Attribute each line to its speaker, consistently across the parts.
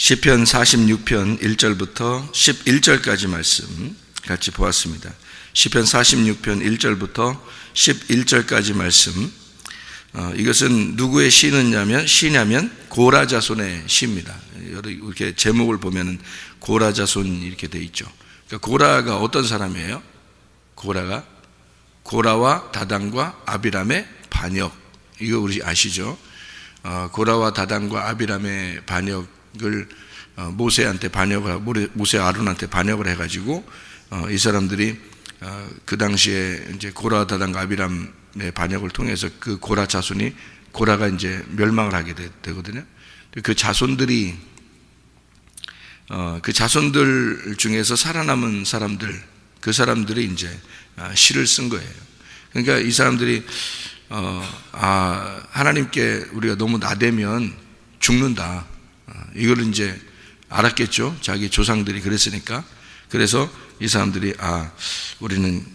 Speaker 1: 시편 46편 1절부터 11절까지 말씀 같이 보았습니다. 시편 46편 1절부터 11절까지 말씀, 이것은 누구의 시냐면 고라 자손의 시입니다. 이렇게 제목을 보면 고라 자손 이렇게 돼 있죠. 그러니까 고라가 어떤 사람이에요? 고라와 다단과 아비람의 반역, 이거 우리 아시죠? 고라와 다단과 아비람의 반역을 모세한테 반역을 하고, 모세 아론한테 반역을 해가지고 이 사람들이 그 당시에 이제 고라 다단과 아비람의 반역을 통해서 그 고라 자손이, 고라가 이제 멸망을 하게 되거든요. 그 자손들 중에서 살아남은 사람들, 그 사람들이 이제 시를 쓴 거예요. 그러니까 이 사람들이 하나님께 우리가 너무 나대면 죽는다, 이걸 이제 알았겠죠. 자기 조상들이 그랬으니까. 그래서 이 사람들이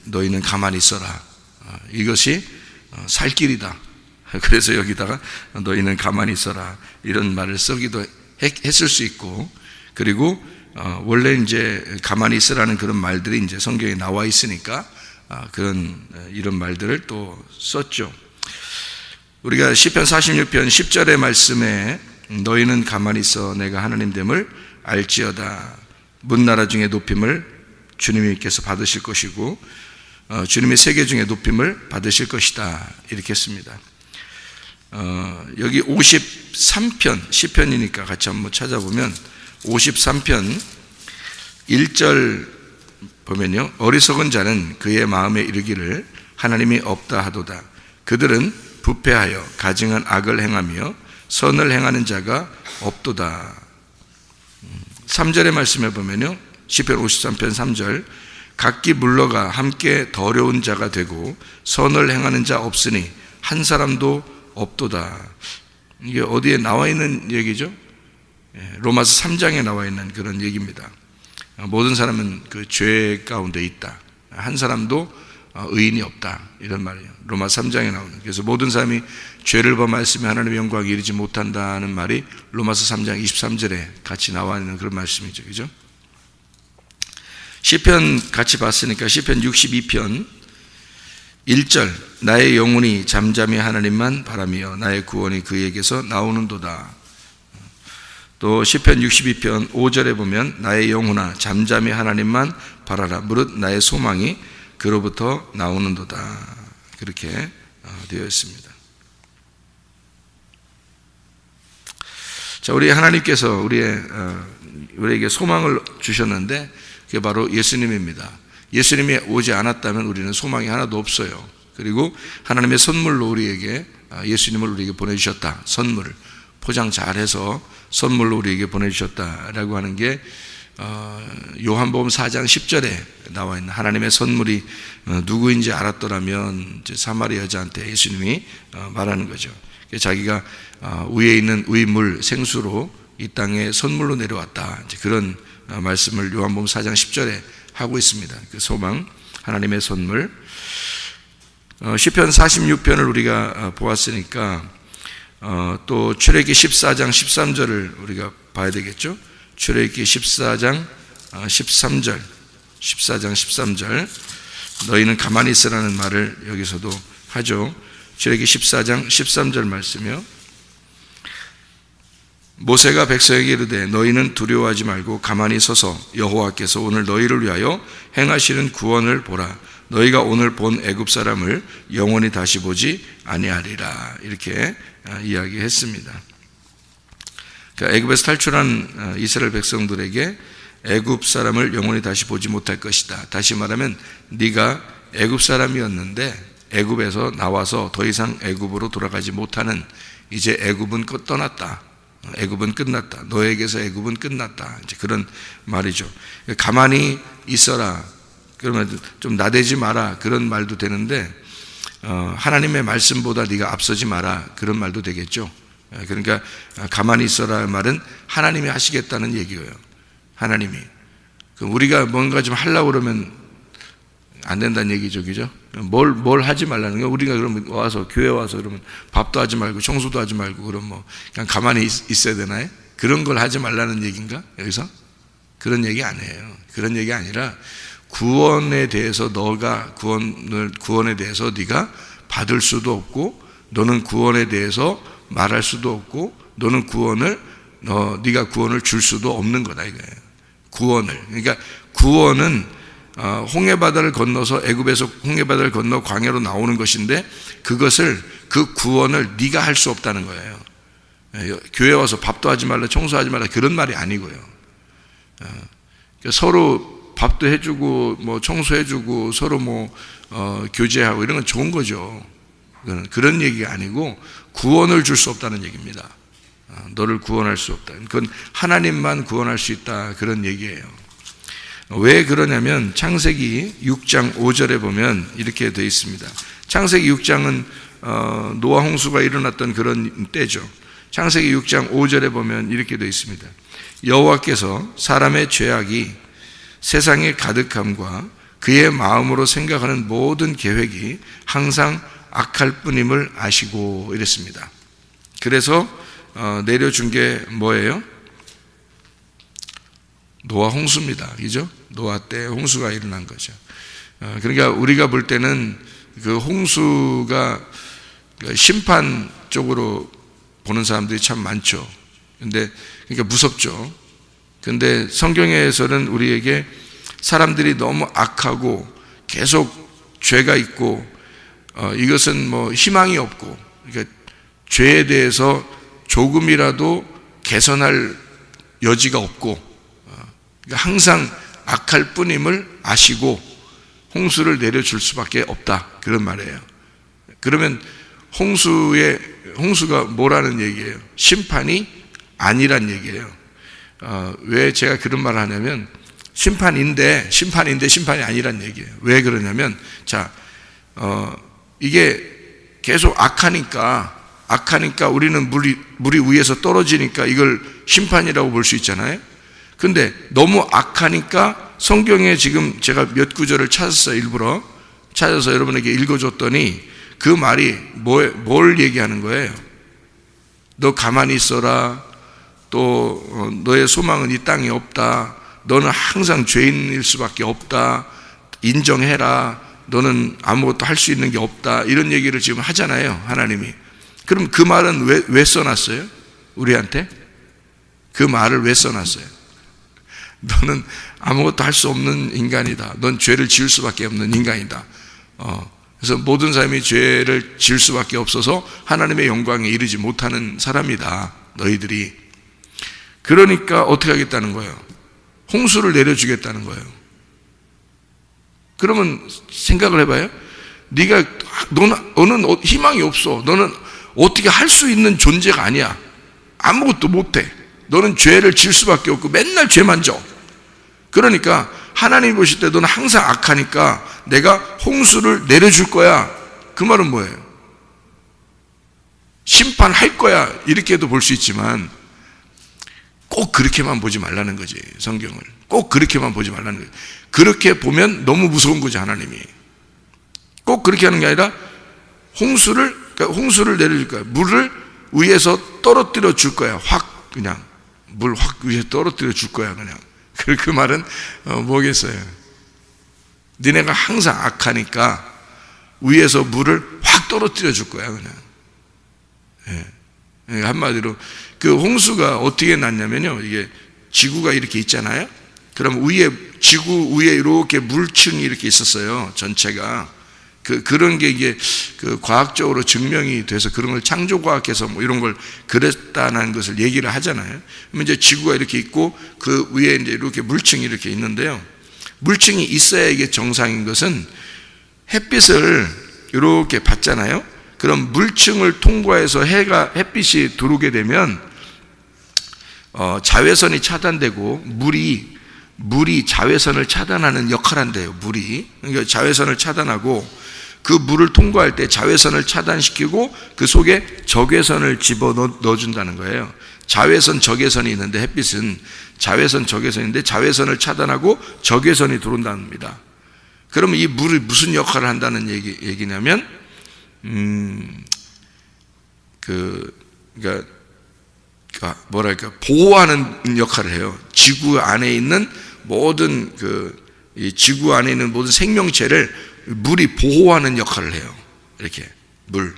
Speaker 1: 너희는 가만히 있어라, 이것이 살 길이다. 그래서 여기다가 너희는 가만히 있어라, 이런 말을 쓰기도 했을 수 있고, 그리고 원래 이제 가만히 있으라는 그런 말들이 이제 성경에 나와 있으니까 이런 말들을 또 썼죠. 우리가 시편 46편 10절의 말씀에 너희는 가만히 있어 내가 하나님됨을 알지어다. 문나라 중에 높임을 주님께서 받으실 것이고 주님의 세계 중에 높임을 받으실 것이다, 이렇게 했습니다. 여기 53편 시편이니까 같이 한번 찾아보면 53편 1절 보면요, 어리석은 자는 그의 마음에 이르기를 하나님이 없다 하도다. 그들은 부패하여 가증한 악을 행하며 선을 행하는 자가 없도다. 3절의 말씀에 보면요, 시편 53편 3절, 각기 물러가 함께 더러운 자가 되고 선을 행하는 자 없으니 한 사람도 없도다. 이게 어디에 나와 있는 얘기죠? 로마서 3장에 나와 있는 그런 얘기입니다. 모든 사람은 그 죄 가운데 있다, 한 사람도 의인이 없다, 이런 말이에요. 로마서 3장에 나오는. 그래서 모든 사람이 죄를 범하였으며 하나님의 영광에 이르지 못한다는 말이 로마서 3장 23절에 같이 나와 있는 그런 말씀이죠. 그죠? 시편 같이 봤으니까 시편 62편 1절, 나의 영혼이 잠잠히 하나님만 바라며 나의 구원이 그에게서 나오는도다. 또 시편 62편 5절에 보면 나의 영혼아 잠잠히 하나님만 바라라, 무릇 나의 소망이 그로부터 나오는도다, 그렇게 되어 있습니다. 자, 우리 하나님께서 우리에게 소망을 주셨는데 그게 바로 예수님입니다. 예수님이 오지 않았다면 우리는 소망이 하나도 없어요. 그리고 하나님의 선물로 우리에게 예수님을 우리에게 보내주셨다, 선물을 포장 잘해서 선물로 우리에게 보내주셨다라고 하는 게 요한복음 4장 10절에 나와 있는 하나님의 선물이 누구인지 알았더라면 사마리아 여자한테 예수님이 말하는 거죠. 자기가 위에 있는 의물 생수로 이 땅에 선물로 내려왔다, 그런 말씀을 요한복음 4장 10절에 하고 있습니다. 그 소망, 하나님의 선물. 시편 46편을 우리가 보았으니까 또 출애굽기 14장 13절을 우리가 봐야 되겠죠. 출애굽기 14장 13절, 너희는 가만히 있으라는 말을 여기서도 하죠. 출애굽기 14장 13절 말씀이요, 모세가 백성에게 이르되 너희는 두려워하지 말고 가만히 서서 여호와께서 오늘 너희를 위하여 행하시는 구원을 보라. 너희가 오늘 본 애굽 사람을 영원히 다시 보지 아니하리라, 이렇게 이야기했습니다. 그러니까 애굽에서 탈출한 이스라엘 백성들에게 애굽 사람을 영원히 다시 보지 못할 것이다. 다시 말하면 네가 애굽 사람이었는데 애굽에서 나와서 더 이상 애굽으로 돌아가지 못하는, 이제 애굽은 떠났다, 애굽은 끝났다, 너에게서 애굽은 끝났다, 이제 그런 말이죠. 가만히 있어라, 그러면 좀 나대지 마라, 그런 말도 되는데 하나님의 말씀보다 네가 앞서지 마라, 그런 말도 되겠죠. 그러니까 가만히 있어라 말은 하나님이 하시겠다는 얘기예요. 하나님이. 우리가 뭔가 좀 하려고 그러면 안 된다는 얘기죠. 그죠? 뭘 하지 말라는 거예요. 우리가 그러면 교회 와서 그러면 밥도 하지 말고 청소도 하지 말고 그럼 그냥 가만히 있어야 되나요? 그런 걸 하지 말라는 얘기인가? 여기서? 그런 얘기 아니에요. 그런 얘기 아니라 구원에 대해서 너가 구원에 대해서 네가 받을 수도 없고 너는 구원에 대해서 말할 수도 없고 너는 네가 구원을 줄 수도 없는 거다 이거예요. 구원을. 그러니까 구원은 홍해바다를 건너서 애굽에서 홍해바다를 건너 광야로 나오는 것인데 그 구원을 네가 할 수 없다는 거예요. 교회 와서 밥도 하지 말라 청소하지 말라 그런 말이 아니고요. 서로 밥도 해주고 뭐 청소해주고 서로 교제하고 이런 건 좋은 거죠. 그런 얘기가 아니고 구원을 줄 수 없다는 얘기입니다. 너를 구원할 수 없다. 그건 하나님만 구원할 수 있다 그런 얘기예요. 왜 그러냐면 창세기 6장 5절에 보면 이렇게 되어 있습니다. 창세기 6장은 노아 홍수가 일어났던 그런 때죠. 창세기 6장 5절에 보면 이렇게 되어 있습니다. 여호와께서 사람의 죄악이 세상에 가득함과 그의 마음으로 생각하는 모든 계획이 항상 악할 뿐임을 아시고 이랬습니다. 그래서 내려준 게 뭐예요? 노아 홍수입니다. 그죠? 노아 때 홍수가 일어난 거죠. 그러니까 우리가 볼 때는 그 홍수가 심판 쪽으로 보는 사람들이 참 많죠. 그러니까 무섭죠. 근데 성경에서는 우리에게 사람들이 너무 악하고 계속 죄가 있고 이것은 희망이 없고 그러니까 죄에 대해서 조금이라도 개선할 여지가 없고 그러니까 항상 악할 뿐임을 아시고 홍수를 내려줄 수밖에 없다 그런 말이에요. 그러면 홍수가 뭐라는 얘기예요? 심판이 아니란 얘기예요. 왜 제가 그런 말을 하냐면 심판인데 심판이 아니란 얘기예요. 왜 그러냐면 이게 계속 악하니까 우리는 물이 위에서 떨어지니까 이걸 심판이라고 볼 수 있잖아요. 근데 너무 악하니까 성경에 지금 제가 몇 구절을 찾았어요. 일부러 찾아서 여러분에게 읽어줬더니 그 말이 뭘 얘기하는 거예요? 너 가만히 있어라. 또 너의 소망은 이 땅에 없다. 너는 항상 죄인일 수밖에 없다. 인정해라. 너는 아무것도 할 수 있는 게 없다. 이런 얘기를 지금 하잖아요. 하나님이. 그럼 그 말은 왜 써놨어요? 우리한테? 그 말을 왜 써놨어요? 너는 아무것도 할 수 없는 인간이다. 넌 죄를 지을 수밖에 없는 인간이다. 그래서 모든 사람이 죄를 지을 수밖에 없어서 하나님의 영광에 이르지 못하는 사람이다. 너희들이. 그러니까 어떻게 하겠다는 거예요? 홍수를 내려주겠다는 거예요. 그러면 생각을 해봐요. 너는 희망이 없어. 너는 어떻게 할 수 있는 존재가 아니야. 아무것도 못해. 너는 죄를 지을 수밖에 없고 맨날 죄만 져. 그러니까 하나님이 보실 때 너는 항상 악하니까 내가 홍수를 내려줄 거야. 그 말은 뭐예요? 심판할 거야. 이렇게도 볼 수 있지만 꼭 그렇게만 보지 말라는 거지. 성경을 꼭 그렇게만 보지 말라는 거지. 그렇게 보면 너무 무서운 거지. 하나님이 꼭 그렇게 하는 게 아니라 홍수를 내려줄 거야. 물을 위에서 떨어뜨려 줄 거야. 확 그냥 물 확 위에 떨어뜨려 줄 거야. 그냥 그 말은 뭐겠어요? 니네가 항상 악하니까 위에서 물을 확 떨어뜨려 줄 거야. 그냥 한마디로 그 홍수가 어떻게 났냐면요, 이게 지구가 이렇게 있잖아요. 그럼 지구 위에 이렇게 물층이 이렇게 있었어요. 전체가. 그런 게 이게 과학적으로 증명이 돼서 그런 걸 창조과학에서 이런 걸 그랬다는 것을 얘기를 하잖아요. 그러면 이제 지구가 이렇게 있고 그 위에 이제 이렇게 물층이 이렇게 있는데요. 물층이 있어야 이게 정상인 것은 햇빛을 이렇게 받잖아요. 그럼 물층을 통과해서 햇빛이 들어오게 되면 자외선이 차단되고 물이 자외선을 차단하는 역할을 한대요. 그러니까 자외선을 차단하고 그 물을 통과할 때 자외선을 차단시키고 그 속에 적외선을 집어 넣어준다는 거예요. 자외선, 적외선이 있는데 햇빛은 자외선, 적외선인데 자외선을 차단하고 적외선이 들어온답니다. 그러면 이 물이 무슨 역할을 한다는 얘기냐면 그러니까 뭐랄까, 보호하는 역할을 해요. 지구 안에 있는 모든 이 지구 안에 있는 모든 생명체를 물이 보호하는 역할을 해요. 이렇게 물이.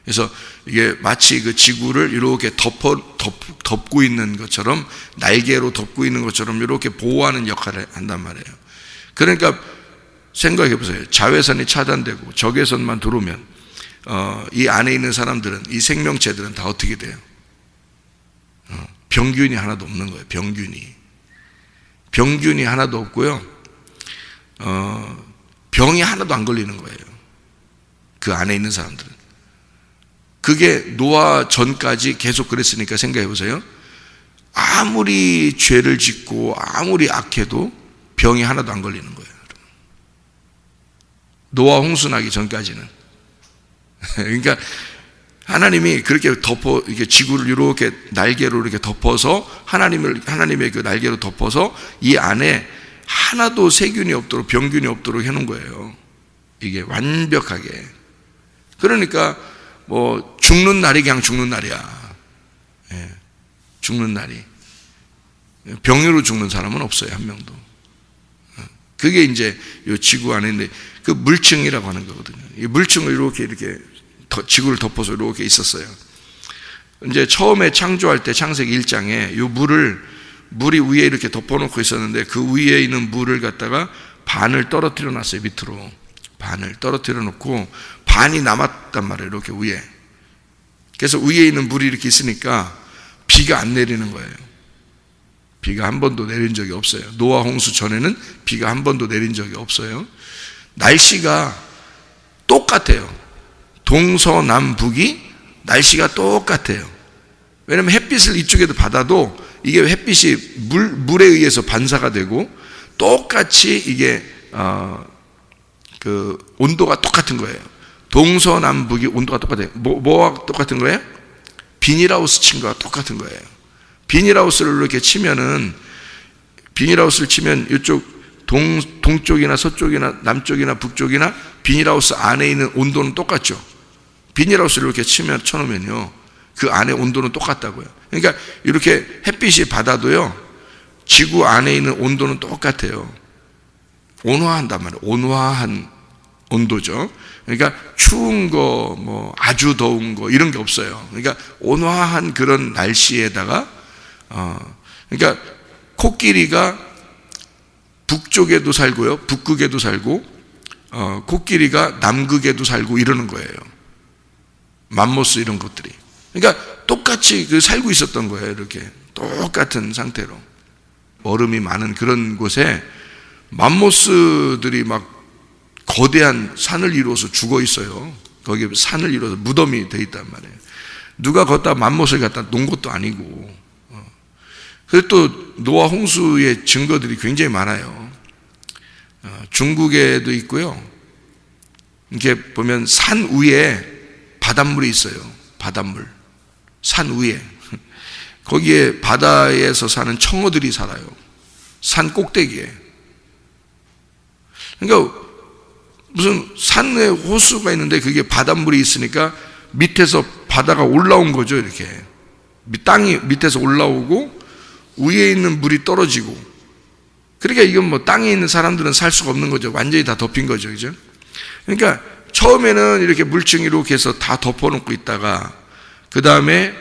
Speaker 1: 그래서 이게 마치 그 지구를 이렇게 덮고 있는 것처럼, 날개로 덮고 있는 것처럼 이렇게 보호하는 역할을 한단 말이에요. 그러니까 생각해 보세요. 자외선이 차단되고 적외선만 들어오면 이 안에 있는 사람들은, 이 생명체들은 다 어떻게 돼요? 병균이 하나도 없는 거예요. 병균이 하나도 없고요. 병이 하나도 안 걸리는 거예요. 그 안에 있는 사람들은. 그게 노아 전까지 계속 그랬으니까 생각해 보세요. 아무리 죄를 짓고 아무리 악해도 병이 하나도 안 걸리는 거예요. 노아 홍수 나기 전까지는. 그러니까 하나님이 그렇게 이렇게 지구를 이렇게 날개로 이렇게 덮어서, 하나님의 그 날개로 덮어서 이 안에 하나도 세균이 없도록, 병균이 없도록 해놓은 거예요. 이게 완벽하게. 그러니까 뭐 죽는 날이 그냥 죽는 날이야. 예, 죽는 날이. 병으로 죽는 사람은 없어요, 한 명도. 그게 이제 이 지구 안에 있는데, 그 물층이라고 하는 거거든요. 이 물층을 이렇게 지구를 덮어서 이렇게 있었어요. 이제 처음에 창조할 때 창세기 1장에 이 물이 위에 이렇게 덮어놓고 있었는데, 그 위에 있는 물을 갖다가 반을 떨어뜨려 놨어요. 밑으로 반을 떨어뜨려 놓고 반이 남았단 말이에요. 이렇게 위에. 그래서 위에 있는 물이 이렇게 있으니까 비가 안 내리는 거예요. 비가 한 번도 내린 적이 없어요. 노아 홍수 전에는 비가 한 번도 내린 적이 없어요. 날씨가 똑같아요. 동서남북이 날씨가 똑같아요. 왜냐하면 햇빛을 이쪽에도 받아도 이게 햇빛이 물에 의해서 반사가 되고, 똑같이 이게 그 온도가 똑같은 거예요. 동서남북이 온도가 똑같아요. 뭐가 똑같은 거예요? 비닐하우스 친 거와 똑같은 거예요. 비닐하우스를 이렇게 치면은, 비닐하우스를 치면 이쪽 동쪽이나 서쪽이나 남쪽이나 북쪽이나 비닐하우스 안에 있는 온도는 똑같죠. 비닐하우스를 이렇게 쳐놓으면요, 그 안에 온도는 똑같다고요. 그러니까 이렇게 햇빛이 받아도요, 지구 안에 있는 온도는 똑같아요. 온화한단 말이에요. 온화한 온도죠. 그러니까 추운 거, 뭐 아주 더운 거 이런 게 없어요. 그러니까 온화한 그런 날씨에다가 그러니까 코끼리가 북쪽에도 살고요, 북극에도 살고, 코끼리가 남극에도 살고 이러는 거예요. 맘모스 이런 것들이. 그러니까 똑같이 살고 있었던 거예요. 이렇게 똑같은 상태로. 얼음이 많은 그런 곳에 맘모스들이 막 거대한 산을 이루어서 죽어 있어요. 거기에 산을 이루어서 무덤이 돼 있단 말이에요. 누가 걷다 맘모스를 갖다 놓은 것도 아니고. 그리고 또 노아 홍수의 증거들이 굉장히 많아요. 중국에도 있고요. 이렇게 보면 산 위에 바닷물이 있어요. 바닷물. 산 위에. 거기에 바다에서 사는 청어들이 살아요. 산 꼭대기에. 그러니까 무슨 산에 호수가 있는데 그게 바닷물이 있으니까 밑에서 바다가 올라온 거죠. 이렇게 땅이 밑에서 올라오고 위에 있는 물이 떨어지고. 그러니까 이건 뭐 땅에 있는 사람들은 살 수가 없는 거죠. 완전히 다 덮인 거죠. 그죠? 그러니까 처음에는 이렇게 물층이 이렇게 해서 다 덮어놓고 있다가, 그 다음에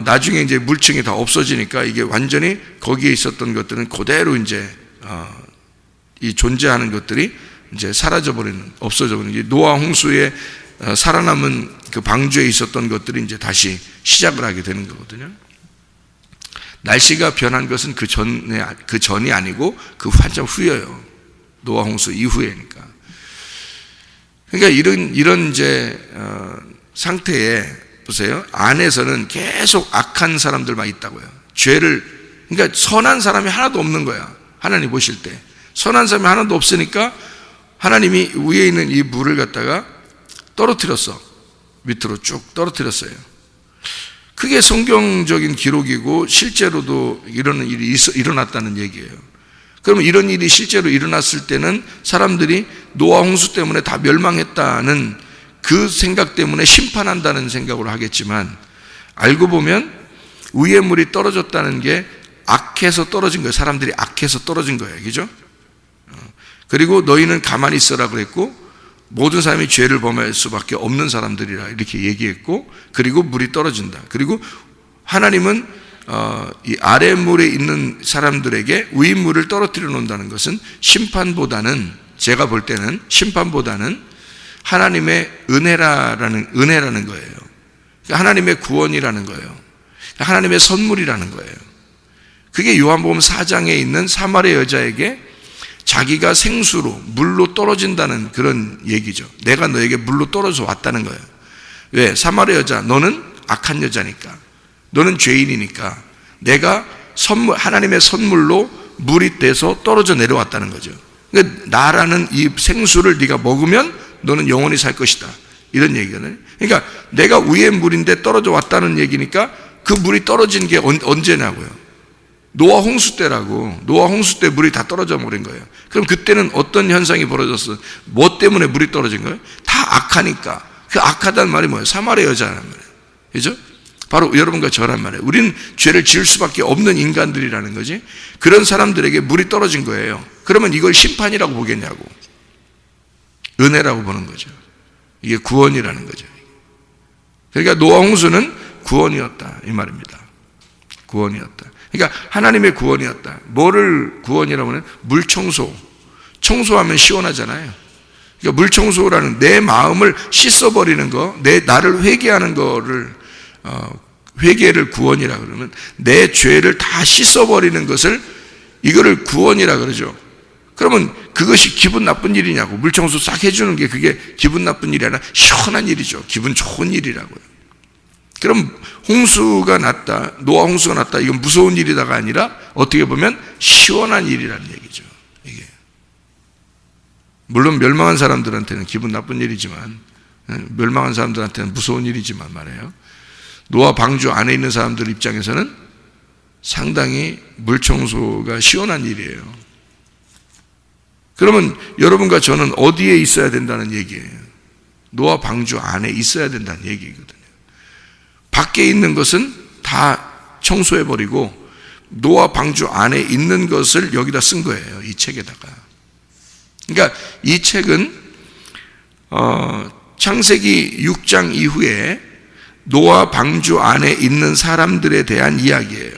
Speaker 1: 나중에 이제 물층이 다 없어지니까 이게 완전히 거기에 있었던 것들은 그대로 이제 이 존재하는 것들이 이제 사라져버리는, 없어져버리는, 노아 홍수에 살아남은 그 방주에 있었던 것들이 이제 다시 시작을 하게 되는 거거든요. 날씨가 변한 것은 그 전이 아니고 그 한참 후예요. 노아 홍수 이후에니까. 그러니까 이런 이제 상태에 보세요. 안에서는 계속 악한 사람들만 있다고요. 그러니까 선한 사람이 하나도 없는 거야. 하나님 보실 때 선한 사람이 하나도 없으니까 하나님이 위에 있는 이 물을 갖다가 떨어뜨렸어. 밑으로 쭉 떨어뜨렸어요. 그게 성경적인 기록이고 실제로도 이런 일이 일어났다는 얘기예요. 그러면 이런 일이 실제로 일어났을 때는 사람들이 노아 홍수 때문에 다 멸망했다는 그 생각 때문에 심판한다는 생각으로 하겠지만, 알고 보면 위의 물이 떨어졌다는 게 악해서 떨어진 거예요. 사람들이 악해서 떨어진 거예요. 그죠? 그리고 너희는 가만히 있어라 그랬고, 모든 사람이 죄를 범할 수밖에 없는 사람들이라 이렇게 얘기했고, 그리고 물이 떨어진다. 그리고 하나님은 이 아랫물에 있는 사람들에게 위의 물을 떨어뜨려 놓는다는 것은 심판보다는, 제가 볼 때는 심판보다는 하나님의 은혜라는 거예요. 하나님의 구원이라는 거예요. 하나님의 선물이라는 거예요. 그게 요한복음 4장에 있는 사마리아 여자에게 자기가 생수로 물로 떨어진다는 그런 얘기죠. 내가 너에게 물로 떨어져 왔다는 거예요. 왜? 사마리아 여자, 너는 악한 여자니까, 너는 죄인이니까 내가 하나님의 선물로 물이 돼서 떨어져 내려왔다는 거죠. 그러니까 나라는 이 생수를 네가 먹으면 너는 영원히 살 것이다, 이런 얘기거든요. 그러니까 내가 위의 물인데 떨어져 왔다는 얘기니까 그 물이 떨어진 게 언제냐고요. 노아 홍수 때라고. 노아 홍수 때 물이 다 떨어져 버린 거예요. 그럼 그때는 어떤 현상이 벌어졌어? 뭐 때문에 물이 떨어진 거예요? 다 악하니까. 그 악하다는 말이 뭐예요? 사마리아 여자란 말이에요. 그죠? 바로 여러분과 저란 말이에요. 우리는 죄를 지을 수밖에 없는 인간들이라는 거지. 그런 사람들에게 물이 떨어진 거예요. 그러면 이걸 심판이라고 보겠냐고. 은혜라고 보는 거죠. 이게 구원이라는 거죠. 그러니까 노아 홍수는 구원이었다, 이 말입니다. 구원이었다. 그러니까 하나님의 구원이었다. 뭐를 구원이라고 하면 물 청소. 청소하면 시원하잖아요. 그러니까 물 청소라는 내 마음을 씻어버리는 거, 나를 회개하는 거를 회개를 구원이라 그러면 내 죄를 다 씻어버리는 것을, 이거를 구원이라 그러죠. 그러면 그것이 기분 나쁜 일이냐고. 물 청소 싹 해주는 게 그게 기분 나쁜 일이 아니라 시원한 일이죠. 기분 좋은 일이라고요. 그럼 홍수가 났다, 노아 홍수가 났다, 이건 무서운 일이다가 아니라 어떻게 보면 시원한 일이라는 얘기죠. 이게 물론 멸망한 사람들한테는 기분 나쁜 일이지만, 멸망한 사람들한테는 무서운 일이지만 말이에요. 노아 방주 안에 있는 사람들 입장에서는 상당히 물 청소가 시원한 일이에요. 그러면 여러분과 저는 어디에 있어야 된다는 얘기예요? 노아 방주 안에 있어야 된다는 얘기거든요. 밖에 있는 것은 다 청소해버리고 노아 방주 안에 있는 것을 여기다 쓴 거예요, 이 책에다가. 그러니까 이 책은 창세기 6장 이후에 노아 방주 안에 있는 사람들에 대한 이야기예요.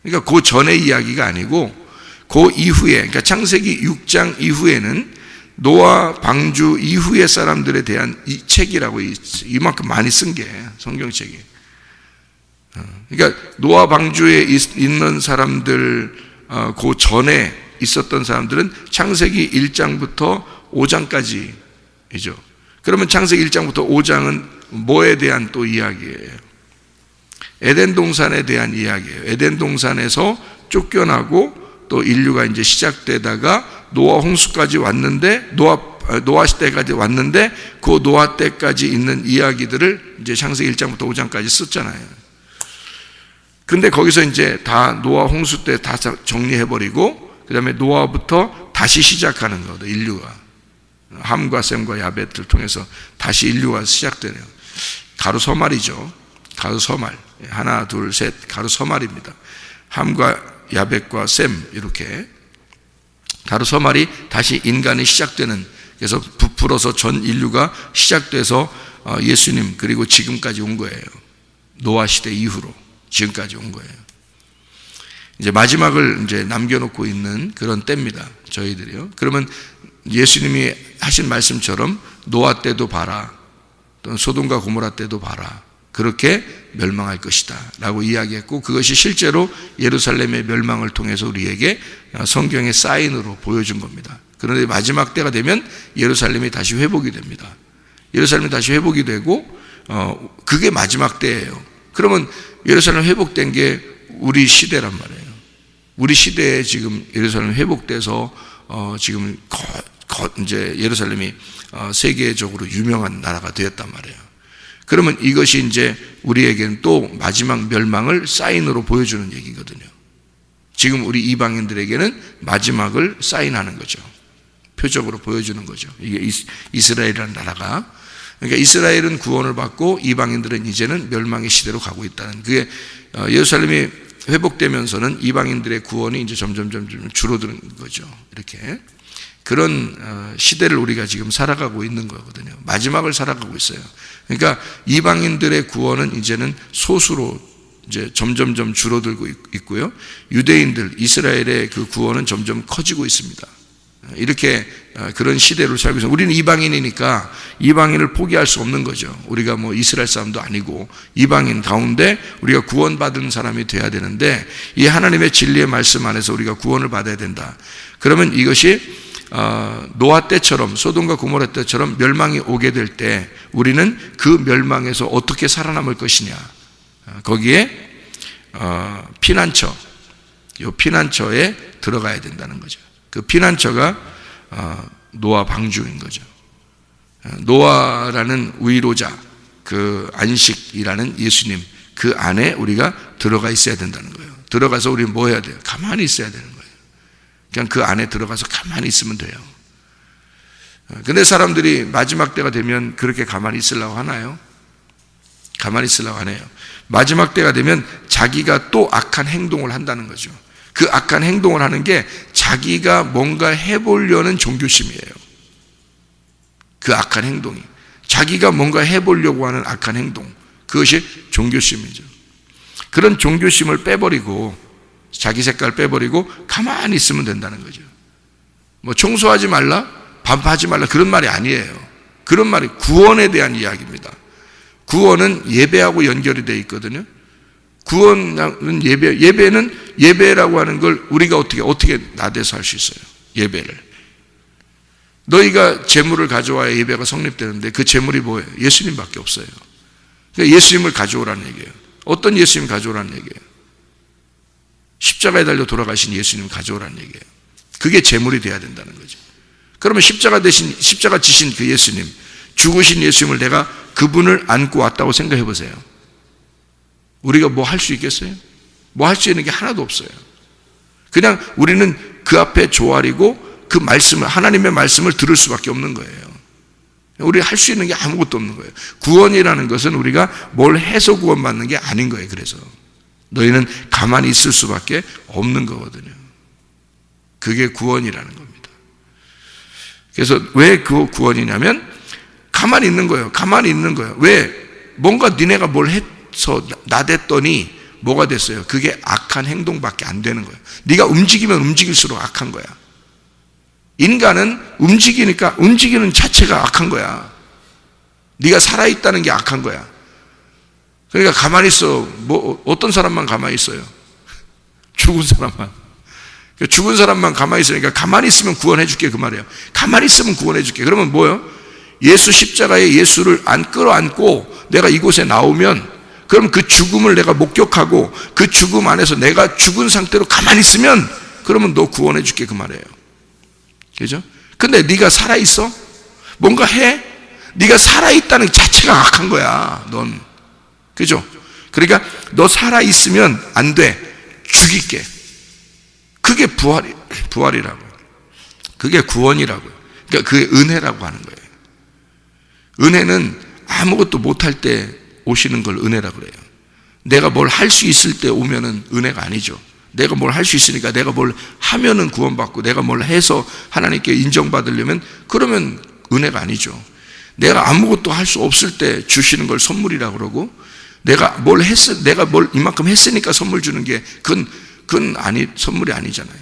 Speaker 1: 그러니까 그 전의 이야기가 아니고 그 이후에, 그러니까 창세기 6장 이후에는 노아 방주 이후의 사람들에 대한 이 책이라고, 이만큼 많이 쓴 게 성경책이. 그러니까 노아 방주에 있는 사람들, 그 전에 있었던 사람들은 창세기 1장부터 5장까지이죠. 그러면 창세기 1장부터 5장은 뭐에 대한 또 이야기예요? 에덴 동산에 대한 이야기예요. 에덴 동산에서 쫓겨나고 또 인류가 이제 시작되다가 노아 홍수까지 왔는데, 노아 시대까지 왔는데, 그 노아 때까지 있는 이야기들을 이제 창세기 1장부터 5장까지 썼잖아요. 근데 거기서 이제 다 노아 홍수 때 다 정리해버리고, 그 다음에 노아부터 다시 시작하는 거죠, 인류가. 함과 셈과 야벳을 통해서 다시 인류가 시작되네요. 가로 서말이죠. 가로 서말. 하나, 둘, 셋. 가로 서말입니다. 함과 야벳과 셈, 이렇게. 가로 서말이 다시 인간이 시작되는, 그래서 부풀어서 전 인류가 시작돼서 예수님, 그리고 지금까지 온 거예요. 노아 시대 이후로 지금까지 온 거예요. 이제 마지막을 이제 남겨놓고 있는 그런 때입니다, 저희들이요. 그러면 예수님이 하신 말씀처럼 노아 때도 봐라, 또는 소돔과 고모라 때도 봐라, 그렇게 멸망할 것이다 라고 이야기했고, 그것이 실제로 예루살렘의 멸망을 통해서 우리에게 성경의 사인으로 보여준 겁니다. 그런데 마지막 때가 되면 예루살렘이 다시 회복이 됩니다. 예루살렘이 다시 회복이 되고, 그게 마지막 때예요. 그러면 예루살렘 회복된 게 우리 시대란 말이에요. 우리 시대에 지금 예루살렘 회복돼서 지금 이제 예루살렘이 세계적으로 유명한 나라가 되었단 말이에요. 그러면 이것이 이제 우리에게는 또 마지막 멸망을 사인으로 보여주는 얘기거든요. 지금 우리 이방인들에게는 마지막을 사인하는 거죠. 표적으로 보여주는 거죠. 이게 이스라엘이라는 나라가 그러니까 이스라엘은 구원을 받고 이방인들은 이제는 멸망의 시대로 가고 있다는, 그게 예루살렘이 회복되면서는 이방인들의 구원이 이제 점점 줄어드는 거죠. 이렇게 그런 시대를 우리가 지금 살아가고 있는 거거든요. 마지막을 살아가고 있어요. 그러니까 이방인들의 구원은 이제는 소수로 이제 점점 줄어들고 있고요. 유대인들, 이스라엘의 그 구원은 점점 커지고 있습니다. 이렇게 그런 시대로 살고 있어요. 우리는 이방인이니까 이방인을 포기할 수 없는 거죠. 우리가 뭐 이스라엘 사람도 아니고 이방인 가운데 우리가 구원받은 사람이 돼야 되는데, 이 하나님의 진리의 말씀 안에서 우리가 구원을 받아야 된다. 그러면 이것이 노아 때처럼, 소돔과 고모라 때처럼 멸망이 오게 될 때 우리는 그 멸망에서 어떻게 살아남을 것이냐, 거기에 피난처, 이 피난처에 들어가야 된다는 거죠. 그 피난처가 노아 방주인 거죠. 노아라는 위로자, 그 안식이라는 예수님, 그 안에 우리가 들어가 있어야 된다는 거예요. 들어가서 우리는 뭐 해야 돼요? 가만히 있어야 되는 거예요. 그냥 그 안에 들어가서 가만히 있으면 돼요. 근데 사람들이 마지막 때가 되면 그렇게 가만히 있으려고 하나요? 가만히 있으려고 하네요. 마지막 때가 되면 자기가 또 악한 행동을 한다는 거죠. 그 악한 행동을 하는 게 자기가 뭔가 해보려는 종교심이에요. 그 악한 행동이 자기가 뭔가 해보려고 하는 악한 행동, 그것이 종교심이죠. 그런 종교심을 빼버리고, 자기 색깔 빼버리고 가만히 있으면 된다는 거죠. 뭐 청소하지 말라, 반파하지 말라, 그런 말이 아니에요. 그런 말이 구원에 대한 이야기입니다. 구원은 예배하고 연결이 되어 있거든요. 구원은 예배는 예배라고 하는 걸 우리가 어떻게 나대서 할 수 있어요? 예배를. 너희가 제물을 가져와야 예배가 성립되는데 그 제물이 뭐예요? 예수님밖에 없어요. 그러니까 예수님을 가져오라는 얘기예요. 어떤 예수님 가져오라는 얘기예요? 십자가에 달려 돌아가신 예수님 가져오라는 얘기예요. 그게 제물이 돼야 된다는 거죠. 그러면 십자가 지신 그 예수님, 죽으신 예수님을 내가 그분을 안고 왔다고 생각해 보세요. 우리가 뭐 할 수 있겠어요? 뭐 할 수 있는 게 하나도 없어요. 그냥 우리는 그 앞에 조아리고 그 말씀을, 하나님의 말씀을 들을 수밖에 없는 거예요. 우리가 할 수 있는 게 아무것도 없는 거예요. 구원이라는 것은 우리가 뭘 해서 구원받는 게 아닌 거예요. 그래서 너희는 가만히 있을 수밖에 없는 거거든요. 그게 구원이라는 겁니다. 그래서 왜 그 구원이냐면 가만히 있는 거예요. 가만히 있는 거예요. 왜? 뭔가 니네가 뭘 해서 나댔더니 뭐가 됐어요? 그게 악한 행동밖에 안 되는 거예요. 네가 움직이면 움직일수록 악한 거야. 인간은 움직이니까 움직이는 자체가 악한 거야. 네가 살아있다는 게 악한 거야. 그러니까 가만히 있어. 뭐 어떤 사람만 가만히 있어요? 죽은 사람만. 죽은 사람만 가만히 있으니까 가만히 있으면 구원해 줄게, 그 말이에요. 가만히 있으면 구원해 줄게. 그러면 뭐예요? 예수 십자가에 예수를 끌어안고 내가 이곳에 나오면, 그럼 그 죽음을 내가 목격하고 그 죽음 안에서 내가 죽은 상태로 가만히 있으면, 그러면 너 구원해 줄게, 그 말이에요. 그죠? 근데 네가 살아있어? 뭔가 해? 네가 살아있다는 자체가 악한 거야, 넌. 그죠? 그러니까 너 살아있으면 안 돼. 죽일게. 그게 부활이라고. 그게 구원이라고요. 그러니까 그게 은혜라고 하는 거예요. 은혜는 아무것도 못할 때 오시는 걸 은혜라고 그래요. 내가 뭘 할 수 있을 때 오면은 은혜가 아니죠. 내가 뭘 할 수 있으니까 내가 뭘 하면은 구원받고, 내가 뭘 해서 하나님께 인정받으려면, 그러면 은혜가 아니죠. 내가 아무것도 할 수 없을 때 주시는 걸 선물이라고 그러고, 내가 뭘 이만큼 했으니까 선물 주는 게 그건 선물이 아니잖아요.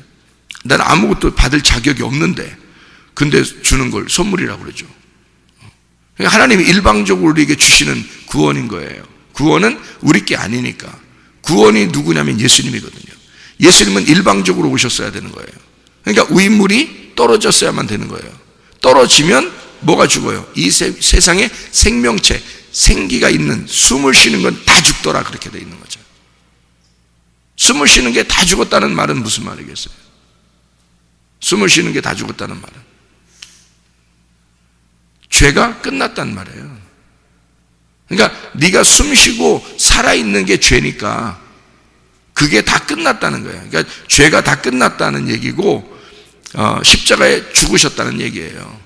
Speaker 1: 나는 아무것도 받을 자격이 없는데 근데 주는 걸 선물이라고 그러죠. 하나님이 일방적으로 우리에게 주시는 구원인 거예요. 구원은 우리 게 아니니까. 구원이 누구냐면 예수님이거든요. 예수님은 일방적으로 오셨어야 되는 거예요. 그러니까 위물이 떨어졌어야만 되는 거예요. 떨어지면 뭐가 죽어요? 이 세상에 생명체, 생기가 있는, 숨을 쉬는 건 다 죽더라, 그렇게 돼 있는 거죠. 숨을 쉬는 게 다 죽었다는 말은 무슨 말이겠어요? 숨을 쉬는 게 다 죽었다는 말은 죄가 끝났단 말이에요. 그러니까 네가 숨 쉬고 살아있는 게 죄니까 그게 다 끝났다는 거예요. 그러니까 죄가 다 끝났다는 얘기고 십자가에 죽으셨다는 얘기예요.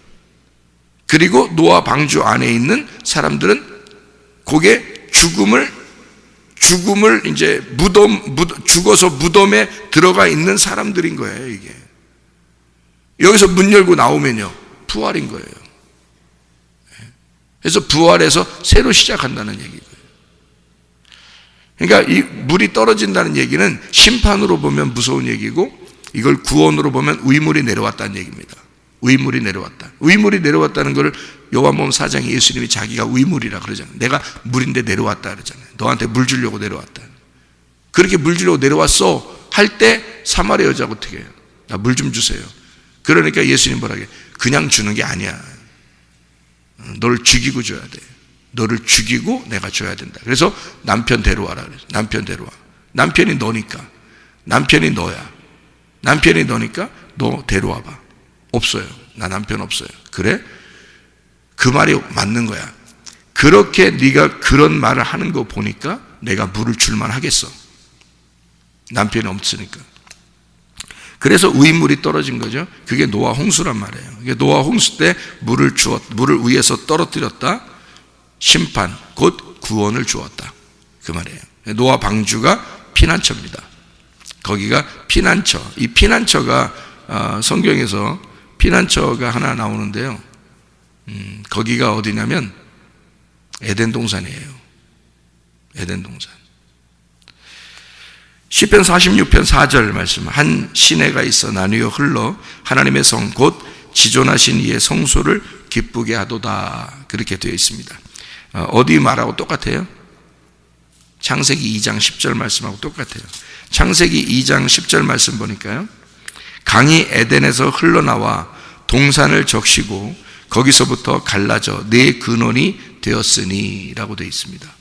Speaker 1: 그리고 노아 방주 안에 있는 사람들은 그게 죽음을 이제 죽어서 무덤에 들어가 있는 사람들인 거예요, 이게. 여기서 문 열고 나오면요, 부활인 거예요. 그래서 부활해서 새로 시작한다는 얘기고요. 그러니까 이 물이 떨어진다는 얘기는 심판으로 보면 무서운 얘기고, 이걸 구원으로 보면 위물이 내려왔다는 얘기입니다. 위물이 내려왔다. 위물이 내려왔다는 걸 요한복음 4장에 예수님이 자기가 위물이라 그러잖아요. 내가 물인데 내려왔다 그러잖아요. 너한테 물 주려고 내려왔다. 그렇게 물 주려고 내려왔어 할 때 사마리아 여자가 어떻게 해요? 나 물 좀 주세요. 그러니까 예수님 뭐라 그래요? 그냥 주는 게 아니야. 너를 죽이고 줘야 돼. 너를 죽이고 내가 줘야 된다. 그래서 남편 데려와라 그래서 남편 데려와. 남편이 너니까. 남편이 너야. 남편이 너니까 너 데려와 봐. 없어요. 나 남편 없어요. 그래? 그 말이 맞는 거야. 그렇게 네가 그런 말을 하는 거 보니까 내가 물을 줄만 하겠어. 남편이 없으니까. 그래서 위물이 떨어진 거죠. 그게 노아 홍수란 말이에요. 그게 노아 홍수 때 물을 위에서 떨어뜨렸다. 심판, 곧 구원을 주었다. 그 말이에요. 노아 방주가 피난처입니다. 거기가 피난처. 이 피난처가 성경에서 피난처가 하나 나오는데요. 거기가 어디냐면 에덴 동산이에요. 에덴 동산. 시편 46편 4절 말씀. 한 시내가 있어 나뉘어 흘러 하나님의 성 곧 지존하신 이의 성소를 기쁘게 하도다. 그렇게 되어 있습니다. 어디 말하고 똑같아요? 창세기 2장 10절 말씀하고 똑같아요. 창세기 2장 10절 말씀 보니까요, 강이 에덴에서 흘러나와 동산을 적시고 거기서부터 갈라져 네 근원이 되었으니 라고 되어 있습니다.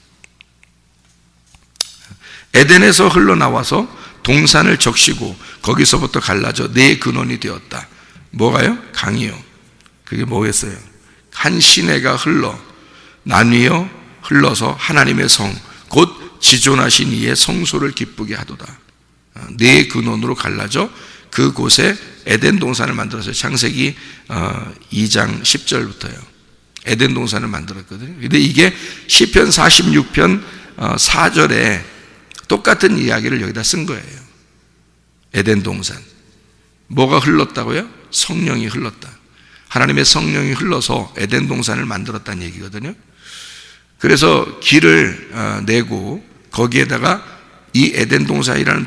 Speaker 1: 에덴에서 흘러나와서 동산을 적시고 거기서부터 갈라져 네 근원이 되었다. 뭐가요? 강이요. 그게 뭐겠어요? 한 시내가 나뉘어 흘러서 하나님의 성 곧 지존하신 이의 성소를 기쁘게 하도다. 네 근원으로 갈라져 그곳에 에덴 동산을 만들었어요. 창세기 2장 10절부터요. 에덴 동산을 만들었거든요. 근데 이게 시편 46편 4절에 똑같은 이야기를 여기다 쓴 거예요. 에덴 동산. 뭐가 흘렀다고요? 성령이 흘렀다. 하나님의 성령이 흘러서 에덴 동산을 만들었다는 얘기거든요. 그래서 길을 내고 거기에다가 이 에덴 동산이라는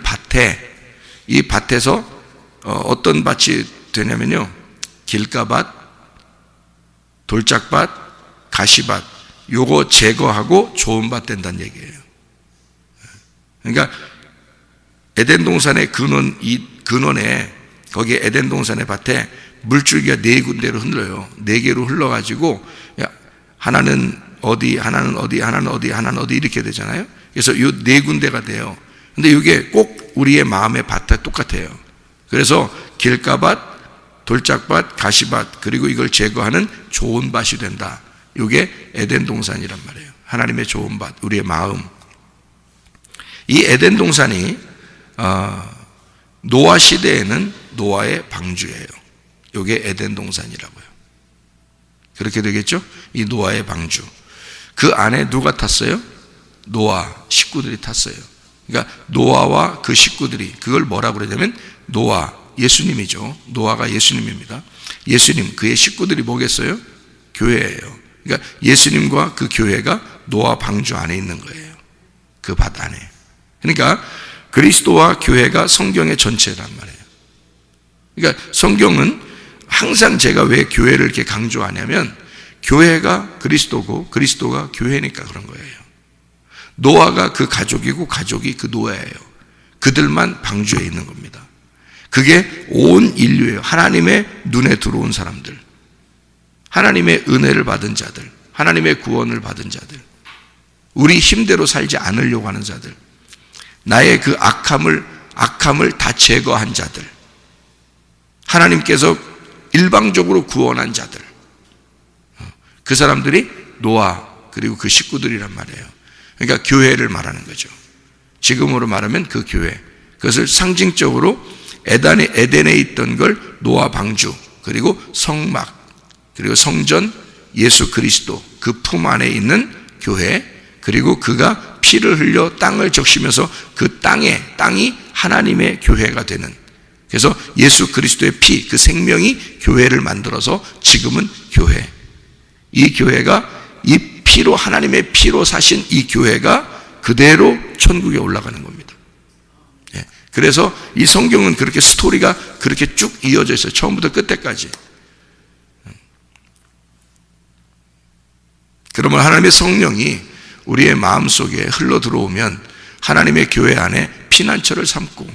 Speaker 1: 이 밭에서 어떤 밭이 되냐면요, 길가밭, 돌짝밭, 가시밭, 요거 제거하고 좋은 밭 된다는 얘기예요. 그러니까 에덴 동산의 근원에 거기에 에덴 동산의 밭에 물줄기가 네 군데로 흘러요. 네 개로 흘러가지고 하나는 어디, 하나는 어디, 하나는 어디, 하나는 어디 이렇게 되잖아요. 그래서 이 네 군데가 돼요. 근데 이게 꼭 우리의 마음의 밭에 똑같아요. 그래서 길가밭, 돌짝밭, 가시밭, 그리고 이걸 제거하는 좋은 밭이 된다. 이게 에덴 동산이란 말이에요. 하나님의 좋은 밭, 우리의 마음. 이 에덴 동산이 노아 시대에는 노아의 방주예요. 이게 에덴 동산이라고요. 그렇게 되겠죠? 이 노아의 방주. 그 안에 누가 탔어요? 노아 식구들이 탔어요. 그러니까 노아와 그 식구들이, 그걸 뭐라고 그러냐면 노아, 예수님이죠. 노아가 예수님입니다. 예수님, 그의 식구들이 뭐겠어요? 교회예요. 그러니까 예수님과 그 교회가 노아 방주 안에 있는 거예요. 그 밭 안에. 그러니까 그리스도와 교회가 성경의 전체란 말이에요. 그러니까 성경은 항상 제가 왜 교회를 이렇게 강조하냐면 교회가 그리스도고 그리스도가 교회니까 그런 거예요. 노아가 그 가족이고 가족이 그 노아예요. 그들만 방주에 있는 겁니다. 그게 온 인류예요. 하나님의 눈에 들어온 사람들, 하나님의 은혜를 받은 자들, 하나님의 구원을 받은 자들, 우리 힘대로 살지 않으려고 하는 자들, 나의 그 악함을 다 제거한 자들, 하나님께서 일방적으로 구원한 자들, 그 사람들이 노아 그리고 그 식구들이란 말이에요. 그러니까 교회를 말하는 거죠. 지금으로 말하면 그 교회. 그것을 상징적으로 에덴에 있던 걸 노아 방주, 그리고 성막, 그리고 성전, 예수 그리스도 그 품 안에 있는 교회, 그리고 그가 피를 흘려 땅을 적시면서 그 땅이 하나님의 교회가 되는, 그래서 예수 그리스도의 피, 그 생명이 교회를 만들어서 지금은 교회, 이 교회가 이 피로, 하나님의 피로 사신 이 교회가 그대로 천국에 올라가는 겁니다. 그래서 이 성경은 그렇게 스토리가 그렇게 쭉 이어져 있어요. 처음부터 끝까지. 그러면 하나님의 성령이 우리의 마음속에 흘러 들어오면 하나님의 교회 안에 피난처를 삼고,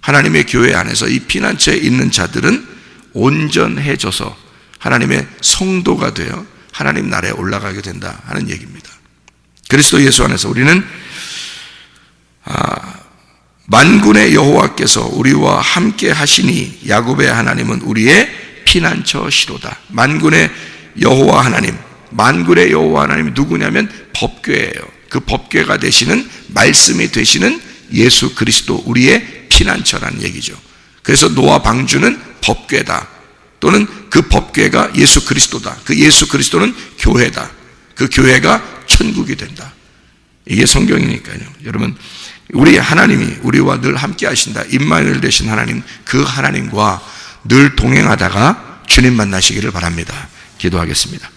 Speaker 1: 하나님의 교회 안에서 이 피난처에 있는 자들은 온전해져서 하나님의 성도가 되어 하나님 나라에 올라가게 된다 하는 얘기입니다. 그리스도 예수 안에서 우리는 만군의 여호와께서 우리와 함께 하시니 야곱의 하나님은 우리의 피난처시로다. 만군의 여호와 하나님, 만군의 여호와 하나님이 누구냐면 법궤예요. 그 법궤가 되시는, 말씀이 되시는 예수 그리스도, 우리의 피난처라는 얘기죠. 그래서 노아 방주는 법궤다, 또는 그 법궤가 예수 그리스도다. 그 예수 그리스도는 교회다. 그 교회가 천국이 된다. 이게 성경이니까요. 여러분, 우리 하나님이 우리와 늘 함께 하신다. 임마누엘 되신 하나님, 그 하나님과 늘 동행하다가 주님 만나시기를 바랍니다. 기도하겠습니다.